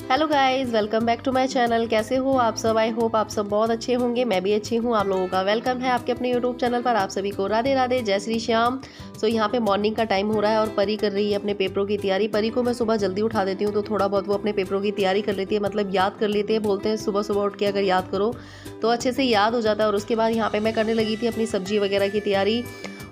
Hello guys, welcome back to my channel. कैसे हो आप सब? आई होप आप सब बहुत अच्छे होंगे। मैं भी अच्छी हूँ। आप लोगों का वेलकम है आपके अपने यूट्यूब चैनल पर। आप सभी को राधे राधे, जय श्री श्याम। सो यहाँ पे मॉर्निंग का टाइम हो रहा है और परी कर रही है अपने पेपरों की तैयारी। परी को मैं सुबह जल्दी उठा देती हूँ तो थोड़ा बहुत वो अपने पेपरों की तैयारी कर लेती है, मतलब याद कर लेते हैं। बोलते हैं सुबह सुबह उठ के अगर याद करो तो अच्छे से याद हो जाता है। और उसके बाद यहाँ पे मैं करने लगी थी अपनी सब्जी वगैरह की तैयारी।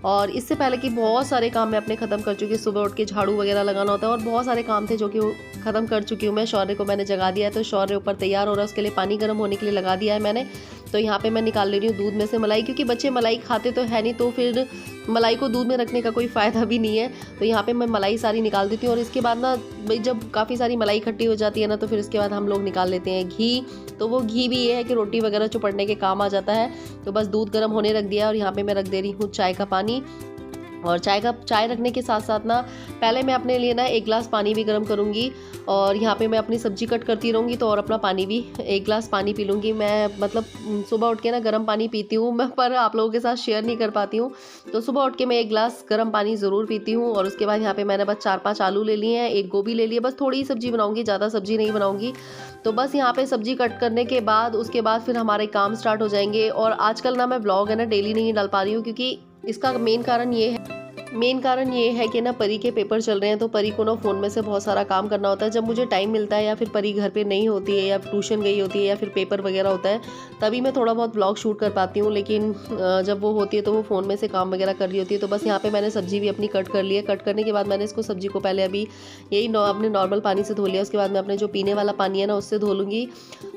और इससे पहले कि बहुत सारे काम मैं अपने ख़त्म कर चुकी हूँ। सुबह उठ के झाड़ू वगैरह लगाना होता है और बहुत सारे काम थे जो कि ख़त्म कर चुकी हूँ मैं। शौर्य को मैंने जगा दिया है तो शौर्य ऊपर तैयार हो रहा है, उसके लिए पानी गर्म होने के लिए लगा दिया है मैंने। तो यहाँ पे मैं निकाल ले रही हूँ दूध में से मलाई, क्योंकि बच्चे मलाई खाते तो है नहीं, तो फिर मलाई को दूध में रखने का कोई फ़ायदा भी नहीं है। तो यहाँ पे मैं मलाई सारी निकाल देती हूँ। और इसके बाद ना भाई जब काफ़ी सारी मलाई इकट्ठी हो जाती है ना तो फिर इसके बाद हम लोग निकाल लेते हैं घी। तो वो घी भी ये है कि रोटी वगैरह चुपड़ने के काम आ जाता है। तो बस दूध गर्म होने रख दिया और यहाँ पे मैं रख दे रही हूँ चाय का पानी। और चाय रखने के साथ साथ ना पहले मैं अपने लिए ना एक गिलास पानी भी गर्म करूँगी। और यहाँ पे मैं अपनी सब्जी कट करती रहूँगी तो और अपना पानी भी एक गिलास पानी पी लूँगी मैं। मतलब सुबह उठ के ना गर्म पानी पीती हूँ मैं, पर आप लोगों के साथ शेयर नहीं कर पाती हूँ। तो सुबह उठ के मैं एक गिलास गर्म पानी ज़रूर पीती हूँ। और उसके बाद यहाँ पे मैंने बस 4-5 आलू ले लिए हैं, एक गोभी ले लिया। बस थोड़ी ही सब्जी बनाऊँगी, ज़्यादा सब्जी नहीं बनाऊँगी। तो बस यहाँ पे सब्जी कट करने के बाद उसके बाद फिर हमारे काम स्टार्ट हो जाएंगे। और आजकल ना मैं व्लॉग है ना डेली नहीं डाल पा रही हूँ, क्योंकि इसका मेन कारण ये है कि ना परी के पेपर चल रहे हैं। तो परी को ना फ़ोन में से बहुत सारा काम करना होता है। जब मुझे टाइम मिलता है या फिर परी घर पे नहीं होती है या ट्यूशन गई होती है या फिर पेपर वगैरह होता है, तभी मैं थोड़ा बहुत व्लॉग शूट कर पाती हूँ। लेकिन जब वो होती है तो वो फ़ोन में से काम वगैरह कर रही होती है। तो बस यहाँ पे मैंने सब्जी भी अपनी कट कर ली है। कट करने के बाद मैंने इसको सब्जी को पहले अभी अपने नॉर्मल पानी से धो लिया। उसके बाद मैं अपने जो पीने वाला पानी है ना उससे धो लूँगी।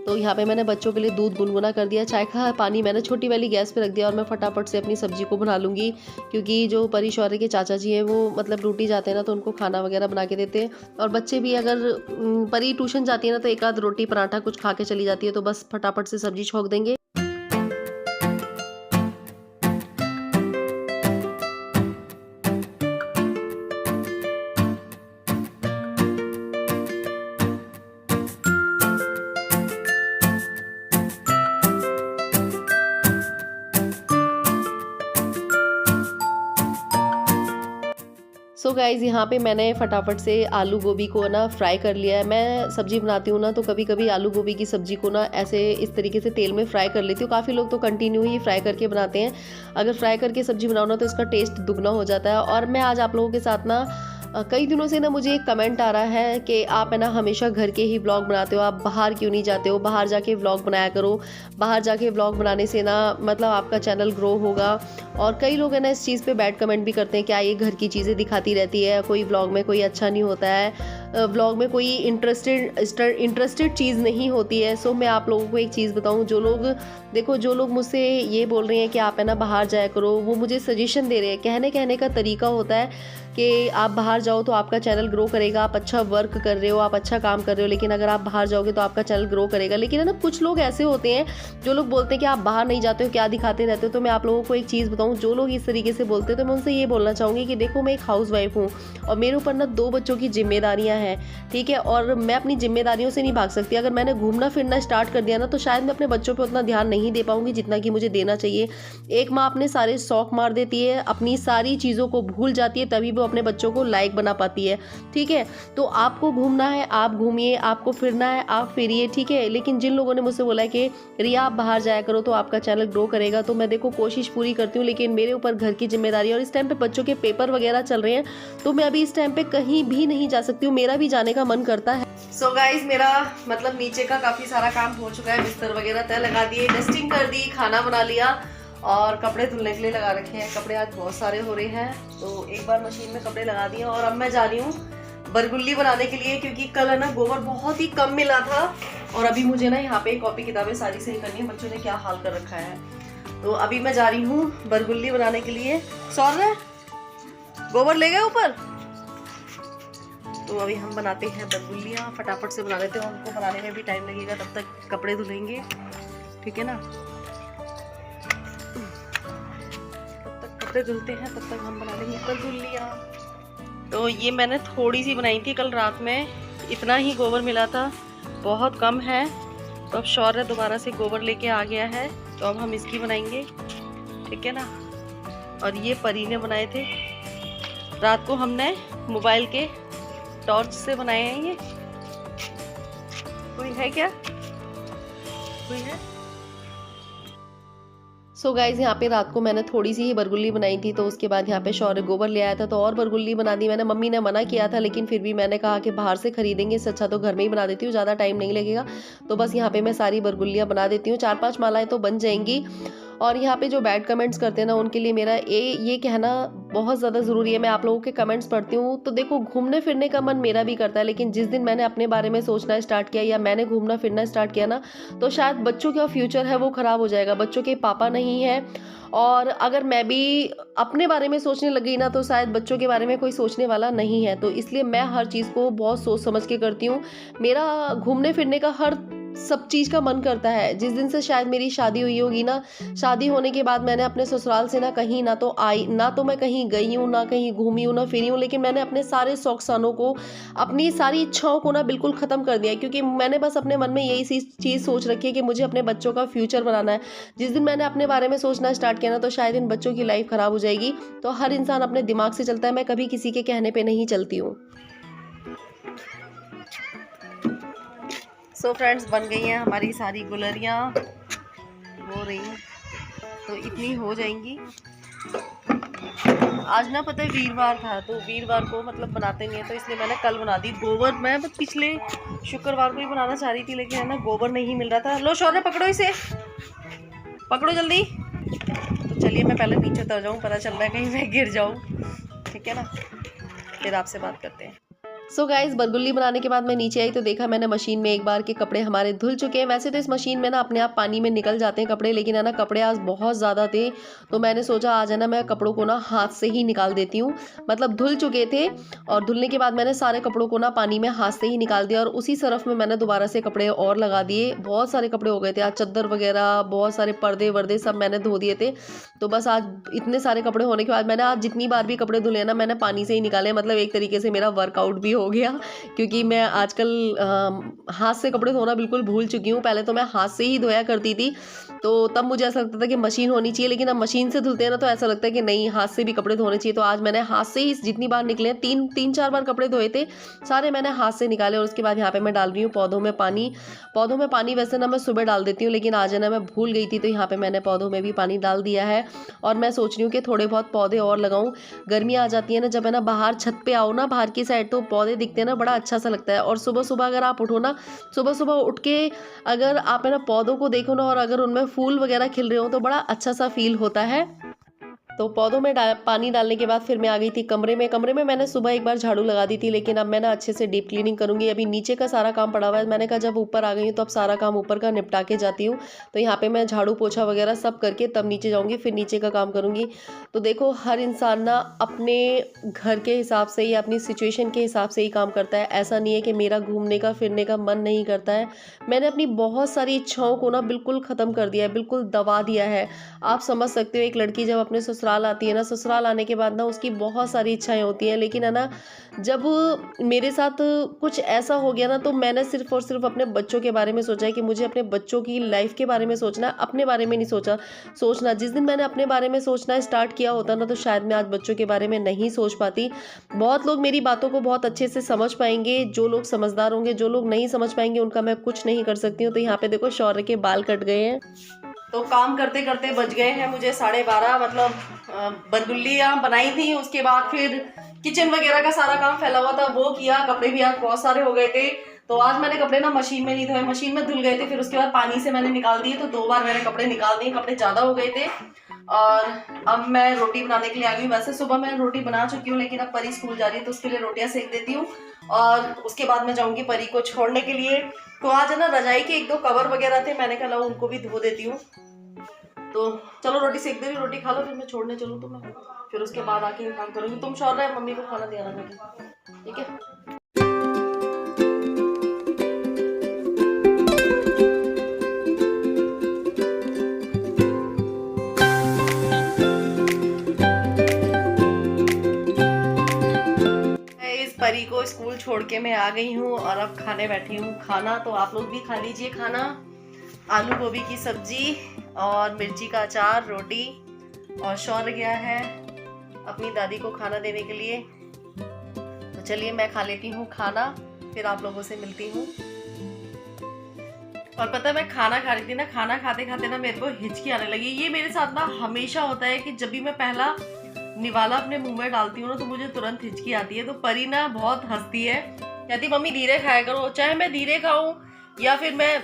तो यहाँ पे मैंने बच्चों के लिए दूध गुनगुना कर दिया। चाय का पानी मैंने छोटी वाली गैस पे रख दिया और मैं फटाफट से अपनी सब्जी को बना लूँगी, क्योंकि जो परी शौर्य के चाचा जी हैं वो मतलब ड्यूटी जाते हैं ना तो उनको खाना वगैरह बना के देते हैं। और बच्चे भी अगर परी ट्यूशन जाती है ना तो एक आध रोटी पराठा कुछ खा के चली जाती है। तो बस फटाफट से सब्जी छोंक देंगे। सो गाइज़ यहाँ पे मैंने फटाफट से आलू गोभी को ना फ्राई कर लिया है। मैं सब्ज़ी बनाती हूँ ना तो कभी कभी आलू गोभी की सब्ज़ी को ना ऐसे इस तरीके से तेल में फ्राई कर लेती हूँ। काफ़ी लोग तो कंटिन्यू ही फ्राई करके बनाते हैं। अगर फ्राई करके सब्ज़ी बनाओ ना तो इसका टेस्ट दुगना हो जाता है। और मैं आज आप लोगों के साथ ना कई दिनों से ना मुझे एक कमेंट आ रहा है कि आप है ना हमेशा घर के ही व्लॉग बनाते हो, आप बाहर क्यों नहीं जाते हो, बाहर जाके व्लॉग बनाया करो। बाहर जाके व्लॉग बनाने से ना मतलब आपका चैनल ग्रो होगा। और कई लोग है ना इस चीज़ पे बैड कमेंट भी करते हैं, क्या ये घर की चीज़ें दिखाती रहती है, कोई व्लॉग में कोई अच्छा नहीं होता है, व्लॉग में कोई इंटरेस्टेड चीज़ नहीं होती है। सो मैं आप लोगों को एक चीज़ बताऊँ, जो लोग मुझसे ये बोल रहे हैं कि आप है ना बाहर जाया करो, वो मुझे सजेशन दे रहे हैं। कहने का तरीका होता है कि आप बाहर जाओ तो आपका चैनल ग्रो करेगा, आप अच्छा वर्क कर रहे हो, आप अच्छा काम कर रहे हो, लेकिन अगर आप बाहर जाओगे तो आपका चैनल ग्रो करेगा। लेकिन है ना कुछ लोग ऐसे होते हैं जो लोग बोलते हैं कि आप बाहर नहीं जाते हो, क्या दिखाते रहते हो। तो मैं आप लोगों को एक चीज़ बताऊं, जो लोग इस तरीके से बोलते हैं तो मैं उनसे ये बोलना चाहूँगी कि देखो, मैं एक हाउस वाइफ हूँ और मेरे ऊपर ना 2 बच्चों की जिम्मेदारियाँ हैं, ठीक है। और मैं अपनी जिम्मेदारियों से नहीं भाग सकती। अगर मैंने घूमना फिरना स्टार्ट कर दिया ना तो शायद मैं अपने बच्चों पर उतना ध्यान नहीं दे पाऊँगी जितना कि मुझे देना चाहिए। एक माँ अपने सारे शौक मार देती है, अपनी सारी चीज़ों को भूल जाती है, तभी वो अपने बच्चों को लायक बना पाती है, ठीक है। तो आपको घूमना है आप घूमिए, आपको फिरना है आप फिरिए, ठीक है। लेकिन जिन लोगों ने मुझसे बोला है कि रिया आप बाहर जाया करो तो आपका चैनल ग्रो करेगा, तो मैं देखो कोशिश पूरी करती हूँ। लेकिन मेरे ऊपर घर की जिम्मेदारी और इस टाइम पे बच्चों के पेपर वगैरह चल रहे हैं तो मैं अभी इस टाइम पे कहीं भी नहीं जा सकती हूँ। मेरा भी जाने का मन करता है। सो गाइज मेरा मतलब नीचे का काफ़ी सारा काम हो चुका है। बिस्तर वगैरह तय लगा दिए, डस्टिंग कर दी, खाना बना लिया और कपड़े धुलने के लिए लगा रखे हैं। कपड़े आज बहुत सारे हो रहे हैं तो एक बार मशीन में कपड़े लगा दिए। और अब मैं जा रही हूँ बरगुल्ली बनाने के लिए, क्योंकि कल है ना गोबर बहुत ही कम मिला था। और अभी मुझे ना यहाँ पे कॉपी किताबें सारी सही करनी है। बच्चों ने क्या हाल कर रखा है। तो अभी मैं जा रही हूँ बरगुल्ली बनाने के लिए। सौर गोबर ले गए ऊपर। तो अभी हम बनाते हैं बरगुल्लियाँ, फटाफट से बना लेते हैं। उनको बनाने में भी टाइम लगेगा, तब तक कपड़े धुलेंगे, ठीक है ना। कपड़े धुलते हैं तब तक हम बना लेंगे बरगुल्लियाँ। तो ये मैंने थोड़ी सी बनाई थी कल रात में, इतना ही गोबर मिला था, बहुत कम है। तो अब शौर्य दोबारा से गोबर लेके आ गया है तो अब हम इसकी बनाएंगे, ठीक है ना। और ये परी ने बनाए थे, रात को हमने मोबाइल के टॉर्च से बनाए हैं ये। है क्या? कोई है? सो गाइज़ यहाँ पे रात को मैंने थोड़ी सी ही बरगुल्ली बनाई थी, तो उसके बाद यहाँ पे शौर्य गोबर ले आया था तो और बरगुल्ली बना दी मैंने। मम्मी ने मना किया था लेकिन फिर भी मैंने कहा कि बाहर से खरीदेंगे इससे अच्छा तो घर में ही बना देती हूँ, ज़्यादा टाइम नहीं लगेगा। तो बस यहाँ पे मैं सारी बरगुल्लियाँ बना देती हूँ, 4-5 मालाएँ तो बन जाएंगी। और यहाँ पे जो बैड कमेंट्स करते हैं ना, उनके लिए मेरा ये कहना बहुत ज़्यादा ज़रूरी है। मैं आप लोगों के कमेंट्स पढ़ती हूँ तो देखो, घूमने फिरने का मन मेरा भी करता है, लेकिन जिस दिन मैंने अपने बारे में सोचना स्टार्ट किया या मैंने घूमना फिरना स्टार्ट किया ना, तो शायद बच्चों का फ्यूचर है वो ख़राब हो जाएगा। बच्चों के पापा नहीं है, और अगर मैं भी अपने बारे में सोचने लगी ना, तो शायद बच्चों के बारे में कोई सोचने वाला नहीं है। तो इसलिए मैं हर चीज़ को बहुत सोच समझ के करती हूँ। मेरा घूमने फिरने का हर सब चीज़ का मन करता है। जिस दिन से शायद मेरी शादी हुई होगी ना, शादी होने के बाद मैंने अपने ससुराल से ना कहीं ना तो आई, ना तो मैं कहीं गई हूँ, ना कहीं घूमी हूँ, ना फिरी हूँ, लेकिन मैंने अपने सारे शौक-सानों को, अपनी सारी इच्छाओं को ना बिल्कुल ख़त्म कर दिया है, क्योंकि मैंने बस अपने मन में यही चीज़ सोच रखी है कि मुझे अपने बच्चों का फ्यूचर बनाना है। जिस दिन मैंने अपने बारे में सोचना स्टार्ट किया ना, तो शायद इन बच्चों की लाइफ ख़राब हो जाएगी। तो हर इंसान अपने दिमाग से चलता है, मैं कभी किसी के कहने पे नहीं चलती हूँ। सो फ्रेंड्स, बन गई हैं हमारी सारी गुलरियाँ, हो रही हैं तो इतनी हो जाएंगी। आज ना पता है वीरवार था, तो वीरवार को मतलब बनाते नहीं है, तो इसलिए मैंने कल बना दी। गोबर मैं पिछले शुक्रवार को ही बनाना चाह रही थी, लेकिन है ना गोबर नहीं मिल रहा था। लो शौर्य, पकड़ो इसे, पकड़ो जल्दी। तो चलिए मैं पहले नीचे उतर जाऊँ, पता चल रहा है कहीं मैं गिर जाऊँ, ठीक है ना, फिर आपसे बात करते हैं। सो गाइस, बरगुल्ली बनाने के बाद मैं नीचे आई तो देखा मैंने मशीन में एक बार के कपड़े हमारे धुल चुके हैं। वैसे तो इस मशीन में ना अपने आप पानी में निकल जाते हैं कपड़े, लेकिन है ना कपड़े आज बहुत ज़्यादा थे, तो मैंने सोचा आज है ना मैं कपड़ों को ना हाथ से ही निकाल देती हूँ। मतलब धुल चुके थे, और धुलने के बाद मैंने सारे कपड़ों को ना पानी में हाथ से ही निकाल दिया, और उसी सरफ में मैंने दोबारा से कपड़े और लगा दिए। बहुत सारे कपड़े हो गए थे आज, चद्दर वगैरह, बहुत सारे पर्दे वर्दे सब मैंने धो दिए थे। तो बस आज इतने सारे कपड़े होने के बाद मैंने आज जितनी बार भी कपड़े धुले ना, मैंने पानी से ही निकाले। मतलब एक तरीके से मेरा वर्कआउट भी हो गया, क्योंकि मैं आजकल हाथ से कपड़े धोना बिल्कुल भूल चुकी हूँ। पहले तो मैं हाथ से ही धोया करती थी, तो तब मुझे ऐसा लगता था कि मशीन होनी चाहिए, लेकिन अब मशीन से धुलते हैं ना तो ऐसा लगता है कि नहीं, हाथ से भी कपड़े धोने चाहिए। तो आज मैंने हाथ से ही जितनी बार निकले हैं, 3-4 बार कपड़े धोए थे, सारे मैंने हाथ से निकाले। और उसके बाद यहाँ पे मैं डाल रही हूँ पौधों में पानी। पौधों में पानी वैसे ना मैं सुबह डाल देती हूँ, लेकिन आज है ना मैं भूल गई थी, तो यहाँ पे मैंने पौधों में भी पानी डाल दिया है। और मैं सोच रही हूँ कि थोड़े बहुत पौधे और लगाऊं। गर्मी आ जाती है ना, जब है ना बाहर छत पे आओ ना, बाहर की साइड, तो पौधे दिखते हैं ना, बड़ा अच्छा सा लगता है। और सुबह सुबह अगर आप उठो ना, सुबह सुबह उठ के अगर आप है ना पौधों को देखो ना, और अगर उनमें फूल वगैरह खिल रहे हो, तो बड़ा अच्छा सा फील होता है। तो पौधों में पानी डालने के बाद फिर मैं आ गई थी कमरे में। कमरे में मैंने सुबह एक बार झाड़ू लगा दी थी, लेकिन अब मैं ना अच्छे से डीप क्लीनिंग करूंगी। अभी नीचे का सारा काम पड़ा हुआ है, मैंने कहा जब ऊपर आ गई हूँ तो अब सारा काम ऊपर का निपटा के जाती हूँ। तो यहाँ पे मैं झाड़ू पोछा वगैरह सब करके तब नीचे जाऊँगी, फिर नीचे का काम करूँगी। तो देखो, हर इंसान ना अपने घर के हिसाब से या अपनी सिचुएशन के हिसाब से ही काम करता है। ऐसा नहीं है कि मेरा घूमने का फिरने का मन नहीं करता है। मैंने अपनी बहुत सारी इच्छाओं को ना बिल्कुल ख़त्म कर दिया है, बिल्कुल दबा दिया है। आप समझ सकते हो, एक लड़की जब अपने ससुराल आती है ना, ससुराल आने के बाद ना उसकी बहुत सारी इच्छाएं होती हैं, लेकिन है ना जब मेरे साथ कुछ ऐसा हो गया ना, तो मैंने सिर्फ और सिर्फ अपने बच्चों के बारे में सोचा है कि मुझे अपने बच्चों की लाइफ के बारे में सोचना है, अपने बारे में नहीं सोचना। जिस दिन मैंने अपने बारे में सोचना स्टार्ट किया होता ना, तो शायद मैं आज बच्चों के बारे में नहीं सोच पाती। बहुत लोग मेरी बातों को बहुत अच्छे से समझ पाएंगे, जो लोग समझदार होंगे, जो लोग नहीं समझ पाएंगे उनका मैं कुछ नहीं कर सकती हूँ। तो यहाँ पे देखो, शौर्य के बाल कट गए हैं। तो काम करते करते बज गए हैं मुझे 12:30। मतलब बरगुल्लियाँ बनाई थी, उसके बाद फिर किचन वगैरह का सारा काम फैला हुआ था वो किया। कपड़े भी आज बहुत सारे हो गए थे, तो आज मैंने कपड़े ना मशीन में नहीं धोए, मशीन में धुल गए थे, फिर उसके बाद पानी से मैंने निकाल दिए। तो 2 बार मैंने कपड़े निकाल दिए, कपड़े ज़्यादा हो गए थे। और अब मैं रोटी बनाने के लिए आ गई। वैसे सुबह मैं रोटी बना चुकी हूँ, लेकिन अब परी स्कूल जा रही है तो उसके लिए रोटियाँ सेक देती हूँ, और उसके बाद मैं जाऊँगी परी को छोड़ने के लिए। तो आज है ना रजाई के 1-2 कवर वगैरह थे, मैंने कहा उनको भी धो देती हूँ। तो चलो रोटी सेक दे रही, रोटी खा लो, फिर मैं छोड़ने चलूँ तो मैं फिर उसके बाद आके काम करूँगी। तुम शौर्य है, मम्मी को खाना दिया ना, ठीक है। परी को स्कूल छोड़ के मैं आ गई हूँ, और अब खाने बैठी हूँ खाना। तो आप लोग भी खा लीजिए खाना। आलू गोभी की सब्जी और मिर्ची का अचार, रोटी। और शौर्य गया है अपनी दादी को खाना देने के लिए। तो चलिए मैं खा लेती हूँ खाना, फिर आप लोगों से मिलती हूँ। और पता है मैं खाना खा रही थी ना, खाना खाते खाते ना मेरे को हिचकी आने लगी। ये मेरे साथ ना हमेशा होता है कि जब भी मैं पहला निवाला अपने मुंह में डालती हूँ ना तो मुझे तुरंत हिचकी आती है। तो परी ना बहुत हंसती है, कहती मम्मी धीरे खाया करो, चाहे मैं धीरे खाऊं या फिर मैं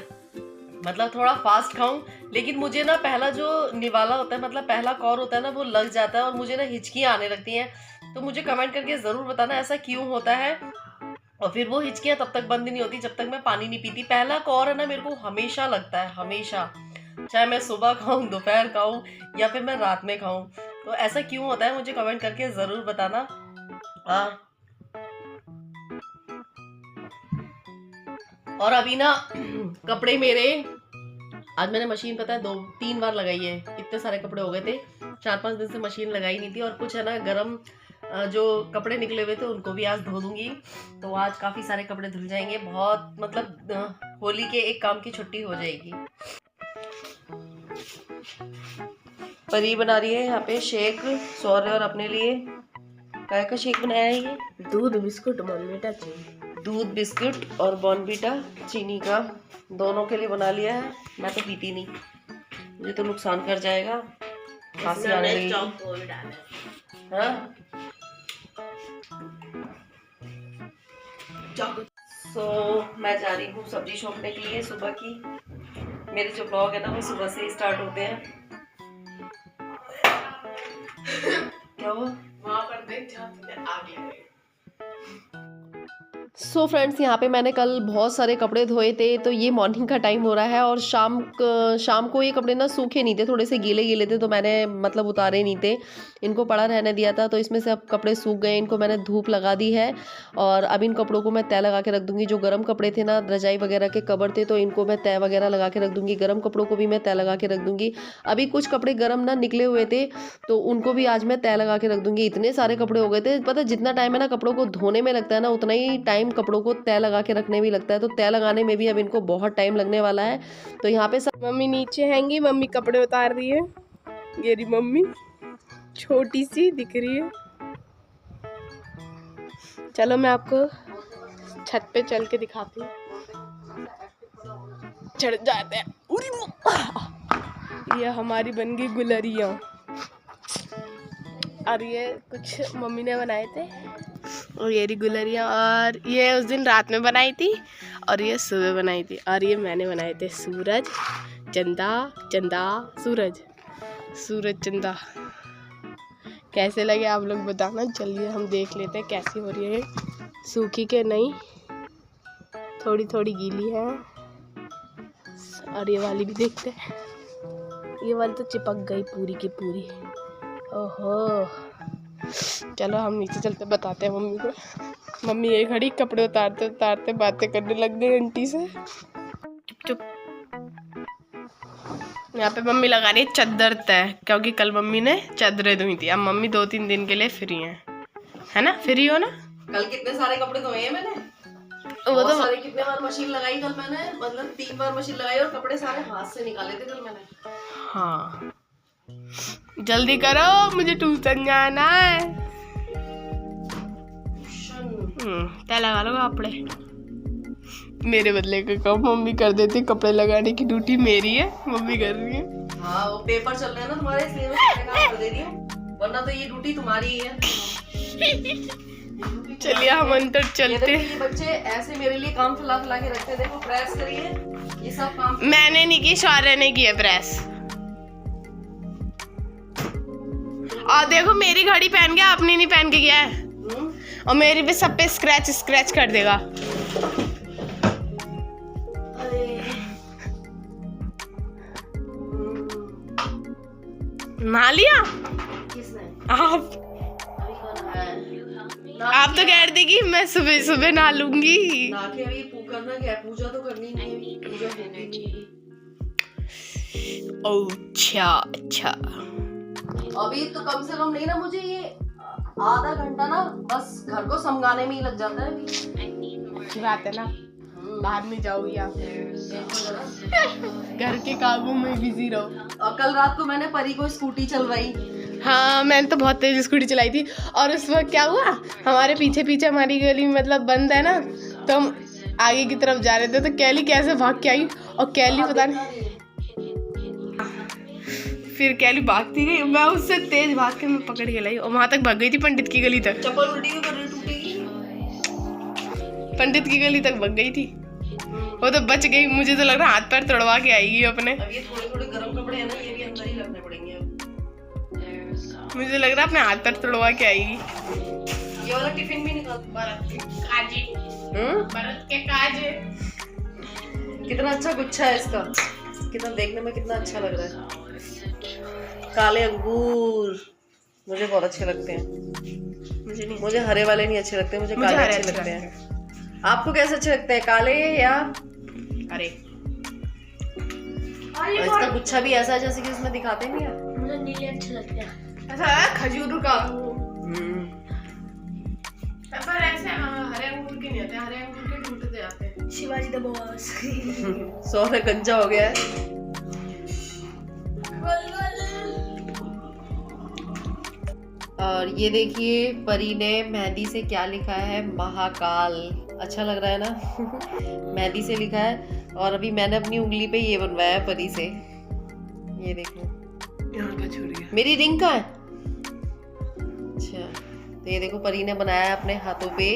मतलब थोड़ा फास्ट खाऊं, लेकिन मुझे ना पहला जो निवाला होता है मतलब पहला कौर होता है ना वो लग जाता है और मुझे ना हिचकियाँ आने लगती हैं। तो मुझे कमेंट करके ज़रूर बताना ऐसा क्यों होता है। और फिर वो हिचकियाँ तब तक बंद नहीं होती जब तक मैं पानी नहीं पीती। पहला कौर है ना मेरे को हमेशा लगता है, हमेशा, चाहे मैं सुबह खाऊं, दोपहर खाऊं या फिर मैं रात में खाऊं। तो ऐसा क्यों होता है मुझे कमेंट करके ज़रूर बताना। और अभी ना कपड़े मेरे, आज मैंने मशीन पता है 2-3 बार लगाई है, इतने सारे कपड़े हो गए थे। 4-5 दिन से मशीन लगाई नहीं थी। और कुछ है ना गरम जो कपड़े निकले हुए थे उनको भी आज धो दूंगी। तो आज काफ़ी सारे कपड़े धुल जाएंगे, बहुत मतलब होली के एक काम की छुट्टी हो जाएगी। परी बना रही है यहाँ पे शेक, सौर्य और अपने लिए। काय का शेक बनाया है ये? दूध बिस्कुट बॉर्नवीटा चीनी। दूध बिस्कुट और बॉर्नवीटा चीनी का दोनों के लिए बना लिया है। मैं तो पीती नहीं, मुझे तो नुकसान कर जाएगा, खांसी आने लगेगी। हाँ सो मैं जा रही हूँ सब्जी छोंकने के लिए सुबह की। मेरे जो ब्लॉग है ना वो सुबह से ही स्टार्ट होते हैं। क्या हुआ? वहाँ पर देख जहाँ तुमने आग लगाई। सो फ्रेंड्स यहाँ पे मैंने कल बहुत सारे कपड़े धोए थे। तो ये मॉर्निंग का टाइम हो रहा है और शाम को ये कपड़े ना सूखे नहीं थे, थोड़े से गीले गीले थे, तो मैंने मतलब उतारे नहीं थे, इनको पड़ा रहने दिया था। तो इसमें से अब कपड़े सूख गए, इनको मैंने धूप लगा दी है और अब इन कपड़ों को मैं तय लगा के रख दूँगी। जो गर्म कपड़े थे ना, रजाई वगैरह के कवर थे, तो इनको मैं तय वगैरह लगा के रख दूँगी। गर्म कपड़ों को भी मैं तय लगा के रख दूँगी। अभी कुछ कपड़े गर्म ना निकले हुए थे तो उनको भी आज मैं तय लगा के रख दूँगी। इतने सारे कपड़े हो गए थे, पता जितना टाइम है ना कपड़ों को धोने में लगता है ना उतना ही टाइम कपड़ों को तय लगा के रखने भी लगता है। तो तय लगाने में भी अब इनको बहुत टाइम लगने वाला है। तो यहाँ पे सब मम्मी नीचे हैंगी, मम्मी कपड़े उतार रही है। ये रही मम्मी, छोटी सी दिख रही है। चलो मैं आपको छत पे चल के दिखाती हूँ। चढ़ जाते हैं। ये हमारी बन गई गुलरिया और ये कुछ मम्मी ने बनाए थे। और ये गुलरिया, और ये उस दिन रात में बनाई थी और ये सुबह बनाई थी। और ये मैंने बनाए थे सूरज चंदा, चंदा सूरज, सूरज चंदा। कैसे लगे आप लोग बताना। चलिए हम देख लेते हैं कैसी हो रही है, सूखी के नहीं, थोड़ी थोड़ी गीली है। और ये वाली भी देखते हैं, ये वाली तो चिपक गई पूरी की पूरी। ओहो, चलो हम नीचे चलते बताते हैं मम्मी को। मम्मी ये खड़ी कपड़े उतारते उतारते बातें करने लग गई आंटी से। चुप चुप। यहाँ पे मम्मी लगा रही है चादर तय, क्योंकि कल मम्मी ने चादरें धोई थी। अब मम्मी 2-3 दिन के लिए फ्री है ना? फ्री हो ना? कल कितने सारे कपड़े धोए हैं मैंने, वो तो सारे कितने बार मशीन लगाई कल मैंने, मतलब 3 बार मशीन लगाई और कपड़े सारे हाथ से निकाले थे कल मैंने। हाँ जल्दी करो, मुझे ट्यूशन जाना है। तय लगा लो कपड़े, मेरे बदले का काम मम्मी कर देती। कपड़े लगाने की ड्यूटी मेरी है, मम्मी कर रही है। हाँ वो पेपर चल रहे हैं ना तुम्हारे, इसलिए मैं काम कर दे रही हूँ, वरना तो ये ड्यूटी तुम्हारी ही है। चलिए हम अंदर चलते हैं। ये बच्चे ऐसे मेरे लिए काम फैला के रखते, देखो प्रेस करिए, ये सब काम मैंने नहीं की, शौर्य ने की है प्रेस। और देखो मेरी घड़ी पहन के आपने नहीं पहन के गया है, और मेरी पे सब पे स्क्रैच स्क्रैच कर देगा। नहा लिया किसने? आप तो कह रही थी कि मैं सुबह सुबह नहा लूंगी। नहा के अभी करना क्या है, पूजा तो करनी नहीं है, पूजा होती नहीं। अच्छा अच्छा, अभी तो कम से कम नहीं ना, मुझे ये आधा घंटा ना बस घर को समझाने में ही लग जाता है। अच्छी बात है ना, बाहर में जाओगी आप, घर के कामों में बिजी रहो। और कल रात को मैंने परी को स्कूटी चलवाई। हाँ मैंने तो बहुत तेज स्कूटी चलाई थी। और उस वक्त क्या हुआ, हमारे पीछे पीछे हमारी गली मतलब बंद है ना, तो हम आगे की तरफ जा रहे थे तो कैली कैसे भाग के आई, और कैली पता नहीं, फिर कैली भागती गई, मैं उससे तेज भाग के मैं पकड़ के लाई और वहां तक भाग गई थी, पंडित की गली तक। चप्पल उल्टी क्यों कर रही, टूटेगी। पंडित की गली तक भाग गई थी, वो तो बच गई। मुझे तो लग रहा हाथ पैर तोड़वा के आएगी अपने। अब ये थोड़े थोड़े गर्म कपड़े हैं ना, ये भी अंदर ही रखने पड़ेंगे अब। मुझे लग रहा है अपने हाथ पैर तोड़वा के आएगी। ये वाला टिफिन भी निकाल। भरत के काजे, भरत के काजे। कितना अच्छा गुच्छा है इसका, कितना देखने में कितना अच्छा लग रहा है। काले अंगूर मुझे बहुत अच्छे लगते हैं। मुझे नहीं, मुझे हरे वाले नहीं अच्छे लगते, मुझे काले हरे अच्छे लगते हैं। आपको कैसे अच्छे लगते हैं, काले या अरे इसका गुच्छा भी ऐसा है जैसे कि इसमें दिखाते नहीं है। मुझे नीले अच्छे लगते हैं, ऐसा है खजूर का। पर ऐसे हरे अंगूर के नहीं आते, हरे अंगूर के टूटते आते हैं। Shivaji the boss. सोना गंजा हो गया है। और ये देखिए परी ने मेहंदी से क्या लिखा है, महाकाल। अच्छा लग रहा है ना। मेहंदी से लिखा है, और अभी मैंने अपनी उंगली पे ये बनवाया है परी से। ये देखो यहाँ का छूट गया। मेरी रिंग का है। अच्छा, तो ये देखो परी ने बनाया है अपने हाथों पे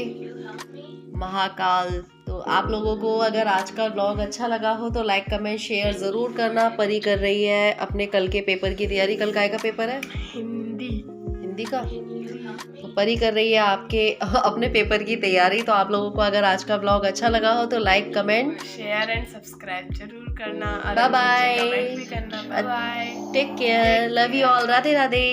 महाकाल। तो आप लोगों को अगर आज का व्लॉग अच्छा लगा हो तो लाइक कमेंट शेयर ज़रूर करना। परी कर रही है अपने कल के पेपर की तैयारी। कल काय का पेपर है? हिंदी का। तो परी कर रही है आपके अपने पेपर की तैयारी। तो आप लोगों को अगर आज का व्लॉग अच्छा लगा हो तो like comment share and subscribe जरूर करना। बाय बाय, कमेंट भी करना। Bye bye, take care, love you all, Radhe Radhe.